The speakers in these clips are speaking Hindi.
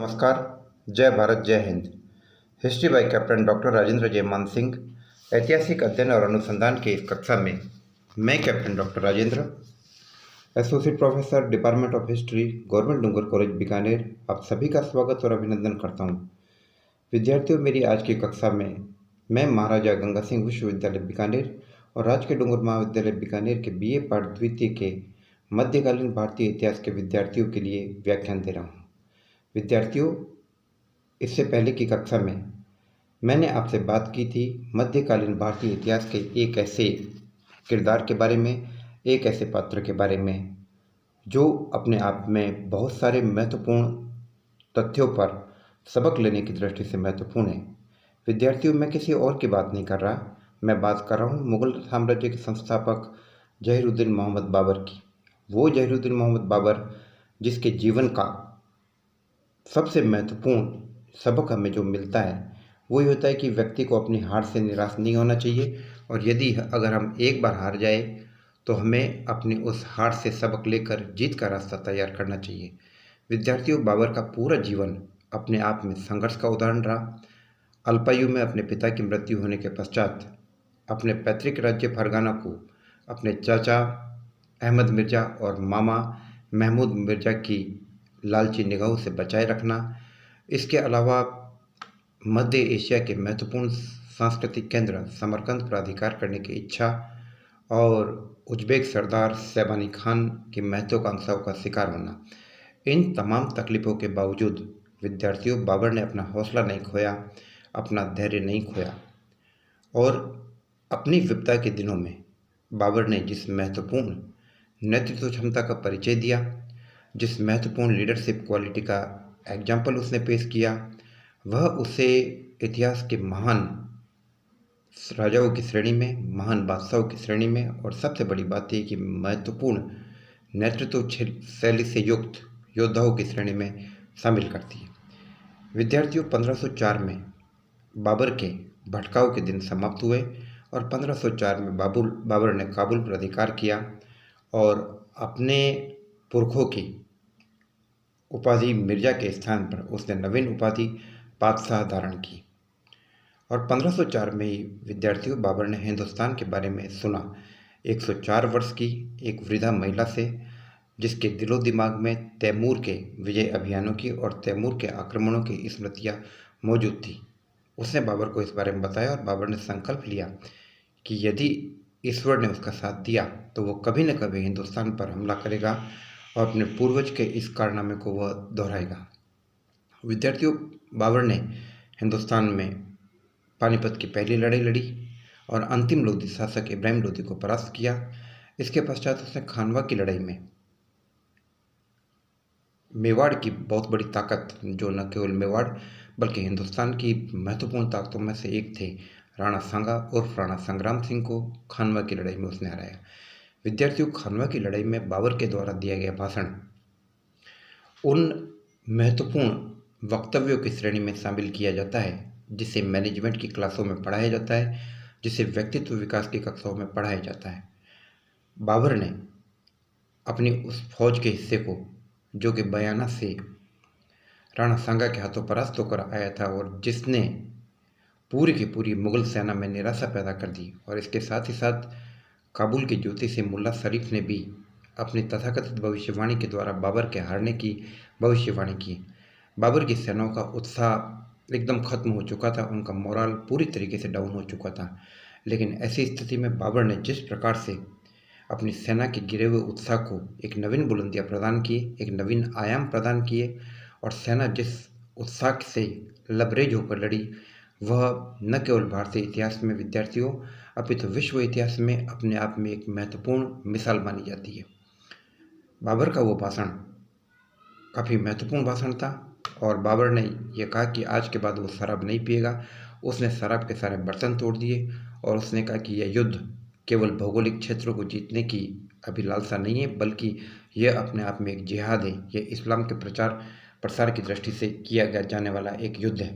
नमस्कार। जय भारत, जय Hind. History by captain doctor Rajendra Jaiman Singh. ऐतिहासिक अध्ययन और अनुसंधान के इस कक्षा में मैं captain doctor Rajendra, associate professor, department of history, government Dungar college Bikaner, आप सभी का स्वागत और अभिनंदन करता हूँ। विद्यार्थियों, मेरी आज की कक्षा में मैं महाराजा गंगा सिंह विश्वविद्यालय बीकानेर और राजकीय डूंगर महाविद्यालय बीकानेर के BA पाठ द्वितीय के मध्यकालीन भारतीय इतिहास के विद्यार्थियों के लिए व्याख्यान दे रहा हूँ। विद्यार्थियों, इससे पहले की कक्षा में मैंने आपसे बात की थी मध्यकालीन भारतीय इतिहास के एक ऐसे किरदार के बारे में, एक ऐसे पात्र के बारे में जो अपने आप में बहुत सारे महत्वपूर्ण तथ्यों पर सबक लेने की दृष्टि से महत्वपूर्ण है। विद्यार्थियों, मैं किसी और की बात नहीं कर रहा, मैं बात कर रहा हूँ मुगल साम्राज्य के संस्थापक जहीरुद्दीन मोहम्मद बाबर की। वो जहीरुद्दीन मोहम्मद बाबर जिसके जीवन का सबसे महत्वपूर्ण सबक हमें जो मिलता है वो ये होता है कि व्यक्ति को अपनी हार से निराश नहीं होना चाहिए, और यदि अगर हम एक बार हार जाए तो हमें अपनी उस हार से सबक लेकर जीत का रास्ता तैयार करना चाहिए। विद्यार्थियों, बाबर का पूरा जीवन अपने आप में संघर्ष का उदाहरण रहा। अल्पायु में अपने पिता की मृत्यु होने के पश्चात अपने पैतृक राज्य फरगाना को अपने चाचा अहमद मिर्ज़ा और मामा महमूद मिर्ज़ा की लालची निगाहों से बचाए रखना, इसके अलावा मध्य एशिया के महत्वपूर्ण सांस्कृतिक केंद्र समरकंद पर अधिकार करने की इच्छा और उज्बेक सरदार सैबानी खान की महत्वाकांक्षाओं का शिकार होना, इन तमाम तकलीफ़ों के बावजूद विद्यार्थियों, बाबर ने अपना हौसला नहीं खोया, अपना धैर्य नहीं खोया, और अपनी विपदा के दिनों में बाबर ने जिस महत्वपूर्ण नेतृत्व क्षमता का परिचय दिया, जिस महत्वपूर्ण लीडरशिप क्वालिटी का एग्जाम्पल उसने पेश किया, वह उसे इतिहास के महान राजाओं की श्रेणी में, महान बादशाहों की श्रेणी में, और सबसे बड़ी बात यह कि महत्वपूर्ण नेतृत्व शैली से युक्त योद्धाओं की श्रेणी में शामिल करती है। विद्यार्थियों, 1504 में बाबर के भटकाव के दिन समाप्त हुए और 1504 में बाबर ने काबुल पर अधिकार किया और अपने पुरखों की उपाधि मिर्जा के स्थान पर उसने नवीन उपाधि बादशाह धारण की। और 1504 में ही विद्यार्थियों, बाबर ने हिंदुस्तान के बारे में सुना 104 वर्ष की एक वृद्धा महिला से, जिसके दिलो दिमाग में तैमूर के विजय अभियानों की और तैमूर के आक्रमणों की स्मृतियाँ मौजूद थी। उसने बाबर को इस बारे में बताया और बाबर ने संकल्प लिया कि यदि ईश्वर ने उसका साथ दिया तो वो कभी न कभी हिंदुस्तान पर हमला करेगा और अपने पूर्वज के इस कारनामे को वह दोहराएगा। विद्यार्थियों, बाबर ने हिंदुस्तान में पानीपत की पहली लड़ाई लड़ी और अंतिम लोधी शासक इब्राहिम लोधी को परास्त किया। इसके पश्चात उसने खानवा की लड़ाई में मेवाड़ की बहुत बड़ी ताकत, जो न केवल मेवाड़ बल्कि हिंदुस्तान की महत्वपूर्ण ताकतों में से एक थे, राणा सांगा उर्फ राणा संग्राम सिंह को खानवा की लड़ाई में उसने हराया। विद्यार्थियों, खानवा की लड़ाई में बाबर के द्वारा दिया गया भाषण उन महत्वपूर्ण वक्तव्यों की श्रेणी में शामिल किया जाता है जिसे मैनेजमेंट की क्लासों में पढ़ाया जाता है, जिसे व्यक्तित्व विकास की कक्षाओं में पढ़ाया जाता है। बाबर ने अपनी उस फौज के हिस्से को, जो कि बयाना से राणा सांगा के हाथों परास्त होकर आया था और जिसने पूरी की पूरी मुगल सेना में निराशा पैदा कर दी, और इसके साथ ही साथ काबुल के ज्योतिषी मुल्ला शरीफ ने भी अपनी तथाकथित भविष्यवाणी के द्वारा बाबर के हारने की भविष्यवाणी की। बाबर की सेनाओं का उत्साह एकदम खत्म हो चुका था, उनका मोराल पूरी तरीके से डाउन हो चुका था। लेकिन ऐसी स्थिति में बाबर ने जिस प्रकार से अपनी सेना के गिरे हुए उत्साह को एक नवीन बुलंदियाँ प्रदान किए, एक नवीन आयाम प्रदान किए, और सेना जिस उत्साह से लबरेज होकर लड़ी, वह न केवल भारतीय इतिहास में विद्यार्थियों अपितु विश्व इतिहास में अपने आप में एक महत्वपूर्ण मिसाल मानी जाती है। बाबर का वो भाषण काफ़ी महत्वपूर्ण भाषण था और बाबर ने यह कहा कि आज के बाद वो शराब नहीं पिएगा। उसने शराब के सारे बर्तन तोड़ दिए और उसने कहा कि यह युद्ध केवल भौगोलिक क्षेत्रों को जीतने की अभिलाषा नहीं है, बल्कि यह अपने आप में एक जिहाद है। यह इस्लाम के प्रचार प्रसार की दृष्टि से किया जाने वाला एक युद्ध है।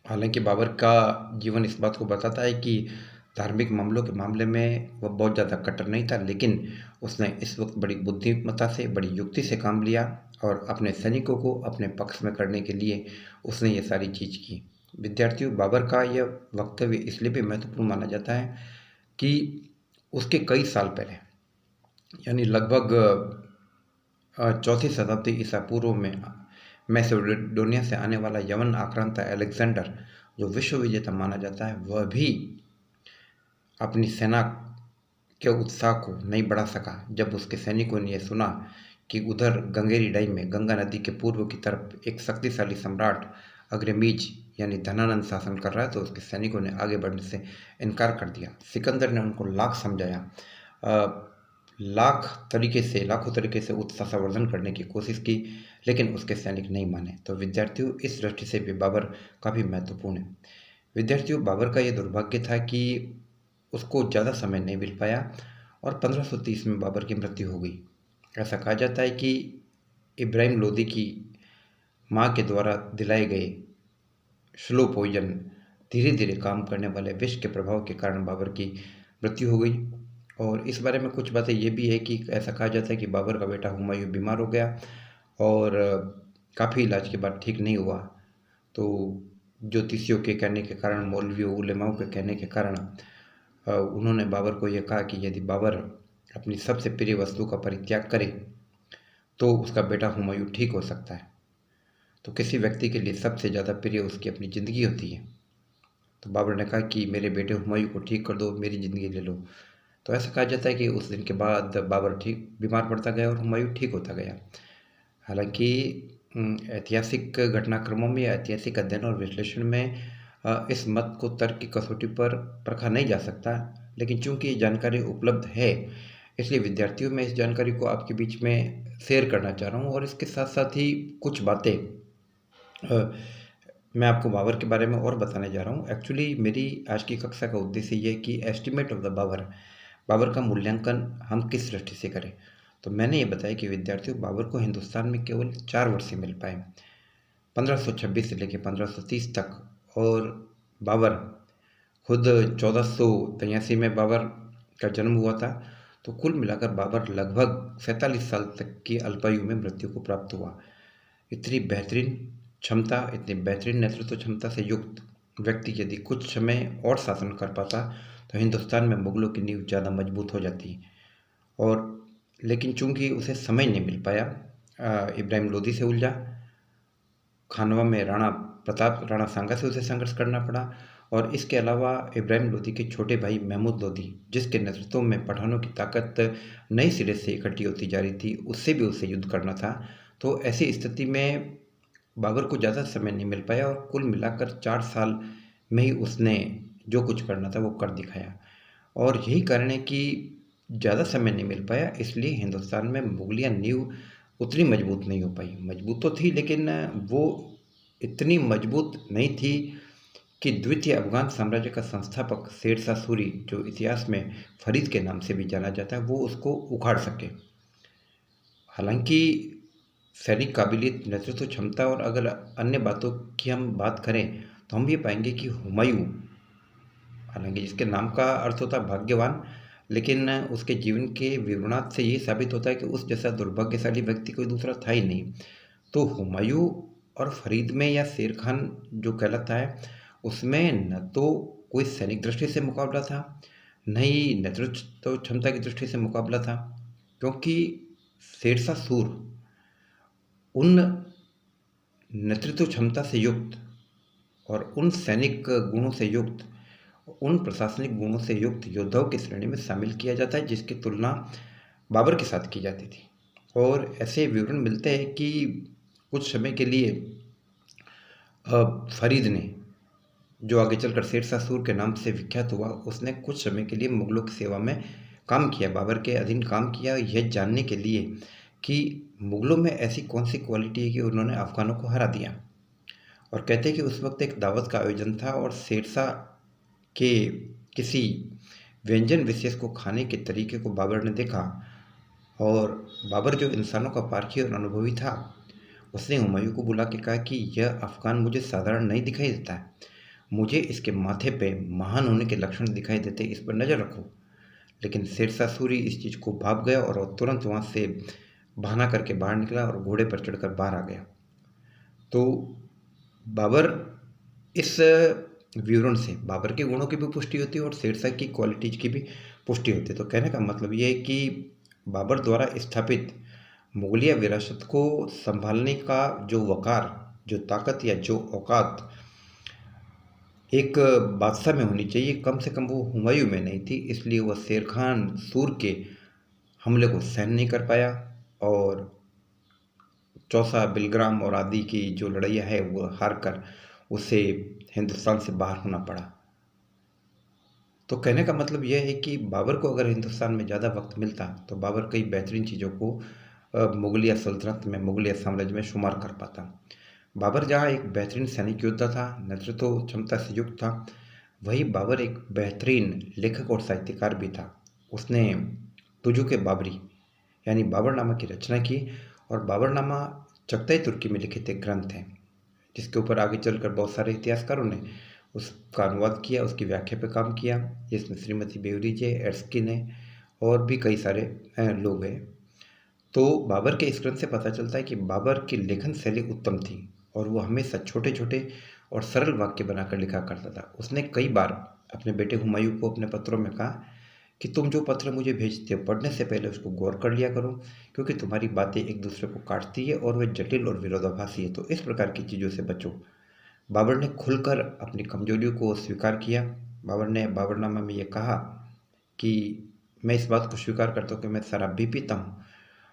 हालांकि बाबर का जीवन इस बात को बताता है कि धार्मिक मामलों के मामले में वह बहुत ज़्यादा कट्टर नहीं था, लेकिन उसने इस वक्त बड़ी बुद्धिमत्ता से, बड़ी युक्ति से काम लिया और अपने सैनिकों को अपने पक्ष में करने के लिए उसने ये सारी चीज़ की। विद्यार्थियों, बाबर का यह वक्तव्य इसलिए भी महत्वपूर्ण माना जाता है कि उसके कई साल पहले, यानी लगभग चौथी शताब्दी ईसा पूर्व में मैसेडोनिया से आने वाला यवन आक्रांता अलेक्जेंडर, जो विश्व विजेता माना जाता है, वह भी अपनी सेना के उत्साह को नहीं बढ़ा सका जब उसके सैनिकों ने यह सुना कि उधर गंगेरी डाई में गंगा नदी के पूर्व की तरफ एक शक्तिशाली सम्राट अग्रमीज यानी धनानंद शासन कर रहा है। तो उसके सैनिकों ने आगे बढ़ने से इनकार कर दिया। सिकंदर ने उनको समझाया, लाखों तरीके से उत्साह संवर्धन करने की कोशिश की, लेकिन उसके सैनिक नहीं माने। तो विद्यार्थियों, इस दृष्टि से भी बाबर काफ़ी महत्वपूर्ण है। विद्यार्थियों, बाबर का ये दुर्भाग्य था कि उसको ज़्यादा समय नहीं मिल पाया और 1530 में बाबर की मृत्यु हो गई। ऐसा कहा जाता है कि इब्राहिम लोदी की माँ के द्वारा दिलाए गए स्लो पॉइजन, धीरे धीरे काम करने वाले विष के प्रभाव के कारण बाबर की मृत्यु हो गई। और इस बारे में कुछ बातें ये भी है कि ऐसा कहा जाता है कि बाबर का बेटा हुमायूं बीमार हो गया और काफ़ी इलाज के बाद ठीक नहीं हुआ। तो ज्योतिषियों के कहने के कारण, मौलवियों उलेमाओं के कहने के कारण उन्होंने बाबर को यह कहा कि यदि बाबर अपनी सबसे प्रिय वस्तु का परित्याग करे तो उसका बेटा हुमायूं ठीक हो सकता है। तो किसी व्यक्ति के लिए सबसे ज़्यादा प्रिय उसकी अपनी ज़िंदगी होती है। तो बाबर ने कहा कि मेरे बेटे हुमायूं को ठीक कर दो, मेरी ज़िंदगी ले लो। तो ऐसा कहा जाता है कि उस दिन के बाद बाबर बीमार पड़ता गया और हुमायूं ठीक होता गया। हालांकि ऐतिहासिक घटनाक्रमों में या ऐतिहासिक अध्ययन और विश्लेषण में इस मत को तर्क की कसौटी पर परखा नहीं जा सकता, लेकिन चूंकि ये जानकारी उपलब्ध है, इसलिए विद्यार्थियों में इस जानकारी को आपके बीच में शेयर करना चाह रहा हूँ। और इसके साथ साथ ही कुछ बातें मैं आपको बाबर के बारे में और बताने जा रहा हूँ। एक्चुअली मेरी आज की कक्षा का उद्देश्य ये है कि एस्टिमेट ऑफ द बाबर का मूल्यांकन हम किस दृष्टि से करें। तो मैंने ये बताया कि विद्यार्थियों, बाबर को हिंदुस्तान में केवल 4 वर्ष मिल पाए, 1526 से लेकर 1530 तक। और बाबर खुद 1483 में बाबर का जन्म हुआ था। तो कुल मिलाकर बाबर लगभग 47 साल तक की अल्पायु में मृत्यु को प्राप्त हुआ। इतनी बेहतरीन क्षमता, इतनी बेहतरीन नेतृत्व क्षमता से युक्त व्यक्ति यदि कुछ समय और शासन कर पाता तो हिंदुस्तान में मुगलों की नींव ज़्यादा मजबूत हो जाती। और लेकिन चूंकि उसे समय नहीं मिल पाया, इब्राहिम लोदी से उलझा, खानवा में राणा सांगा से उसे संघर्ष करना पड़ा। और इसके अलावा इब्राहिम लोदी के छोटे भाई महमूद लोदी, जिसके नेतृत्व में पठानों की ताकत नए सिरे से इकट्ठी होती जा रही थी, उससे भी उसे युद्ध करना था। तो ऐसी स्थिति में बाबर को ज़्यादा समय नहीं मिल पाया और कुल मिलाकर 4 साल में ही उसने जो कुछ करना था वो कर दिखाया। और यही कारण है कि ज़्यादा समय नहीं मिल पाया, इसलिए हिंदुस्तान में मुगलिया नींव उतनी मजबूत नहीं हो पाई। मजबूत तो थी, लेकिन वो इतनी मजबूत नहीं थी कि द्वितीय अफगान साम्राज्य का संस्थापक शेरशाह सूरी, जो इतिहास में फरीद के नाम से भी जाना जाता है, वो उसको उखाड़ सके। हालांकि सैनिक काबिलियत, नेतृत्व क्षमता और अगर अन्य बातों की हम बात करें तो हम ये पाएंगे कि हुमायूं, हालांकि जिसके नाम का अर्थ होता है भाग्यवान, लेकिन उसके जीवन के विवरणार्थ से ये साबित होता है कि उस जैसा दुर्भाग्यशाली व्यक्ति कोई दूसरा था ही नहीं। तो हुमायूं और फरीद में या शेर खान जो कहलाता है, उसमें न तो कोई सैनिक दृष्टि से मुकाबला था, न ही नेतृत्व क्षमता की दृष्टि से मुकाबला था, क्योंकि शेरशाह सूर उन नेतृत्व क्षमता से युक्त और उन सैनिक गुणों से युक्त, उन प्रशासनिक गुणों से युक्त योद्धाओं की श्रेणी में शामिल किया जाता है जिसकी तुलना बाबर के साथ की जाती थी। और ऐसे विवरण मिलते हैं कि कुछ समय के लिए फरीद ने, जो आगे चलकर शेरशाह सूर के नाम से विख्यात हुआ, उसने कुछ समय के लिए मुगलों की सेवा में काम किया, बाबर के अधीन काम किया, यह जानने के लिए कि मुगलों में ऐसी कौन सी क्वालिटी है कि उन्होंने अफगानों को हरा दिया। और कहते हैं कि उस वक्त एक दावत का आयोजन था और शेरशाह के किसी व्यंजन विशेष को खाने के तरीके को बाबर ने देखा। और बाबर, जो इंसानों का पारखी और अनुभवी था, उसने हुमायूं को बुला के कहा कि यह अफगान मुझे साधारण नहीं दिखाई देता है, मुझे इसके माथे पे महान होने के लक्षण दिखाई देते, इस पर नज़र रखो। लेकिन शेरशाह सूरी इस चीज़ को भाप गया और तुरंत वहाँ से बहाना करके बाहर निकला और घोड़े पर चढ़कर बाहर आ गया। तो बाबर इस विवरण से बाबर के गुणों की भी पुष्टि होती है और शेरशाह की क्वालिटीज की भी पुष्टि होती है। तो कहने का मतलब ये है कि बाबर द्वारा स्थापित मुगलिया विरासत को संभालने का जो वकार, जो ताकत या जो औकात एक बादशाह में होनी चाहिए, कम से कम वो हुमायूं में नहीं थी। इसलिए वह शेर खान सूर के हमले को सहन नहीं कर पाया और चौसा, बिलग्राम और आदि की जो लड़ाइयाँ है वो हार कर उसे हिंदुस्तान से बाहर होना पड़ा। तो कहने का मतलब यह है कि बाबर को अगर हिंदुस्तान में ज़्यादा वक्त मिलता तो बाबर कई बेहतरीन चीज़ों को मुगलिया सल्तनत में, मुगलिया साम्राज्य में शुमार कर पाता। बाबर जहाँ एक बेहतरीन सैनिक योद्धा था, नेतृत्व क्षमता से युक्त था, वही बाबर एक बेहतरीन लेखक और साहित्यकार भी था। उसने तुजुक बाबरी यानी बाबरनामा की रचना की और बाबरनामा चगताई तुर्की में लिखित एक ग्रंथ है, जिसके ऊपर आगे चलकर बहुत सारे इतिहासकारों ने उसका अनुवाद किया, उसकी व्याख्या पे काम किया, जिसमें श्रीमती बेवरीज है, एर्स्किन है और भी कई सारे लोग हैं। तो बाबर के इस ग्रंथ से पता चलता है कि बाबर की लेखन शैली उत्तम थी और वो हमेशा छोटे छोटे और सरल वाक्य बनाकर लिखा करता था। उसने कई बार अपने बेटे हुमायूं को अपने पत्रों में कहा कि तुम जो पत्र मुझे भेजते हो, पढ़ने से पहले उसको गौर कर लिया करो, क्योंकि तुम्हारी बातें एक दूसरे को काटती है और वह जटिल और विरोधाभासी है। तो इस प्रकार की चीज़ों से बचो। बाबर ने खुलकर अपनी कमजोरियों को स्वीकार किया। बाबर ने बाबरनामा में ये कहा कि मैं इस बात को स्वीकार करता हूँ कि मैं शराब भी पीता हूँ,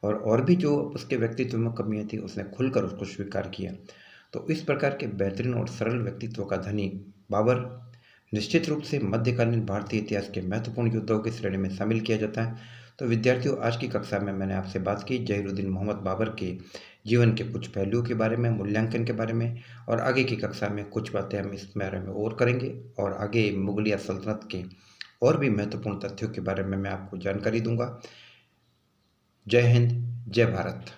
और भी जो उसके व्यक्तित्व में कमियाँ थी उसने खुलकर उसको स्वीकार किया। तो इस प्रकार के बेहतरीन और सरल व्यक्तित्व का धनी बाबर निश्चित रूप से मध्यकालीन भारतीय इतिहास के महत्वपूर्ण योद्धाओं की श्रेणी में शामिल किया जाता है। तो विद्यार्थियों, आज की कक्षा में मैंने आपसे बात की जहीरुद्दीन मोहम्मद बाबर के जीवन के कुछ पहलुओं के बारे में, मूल्यांकन के बारे में, और आगे की कक्षा में कुछ बातें हम इस बारे में और करेंगे और आगे मुगलिया सल्तनत के और भी महत्वपूर्ण तथ्यों के बारे में मैं आपको जानकारी दूंगा। जय हिंद, जय भारत।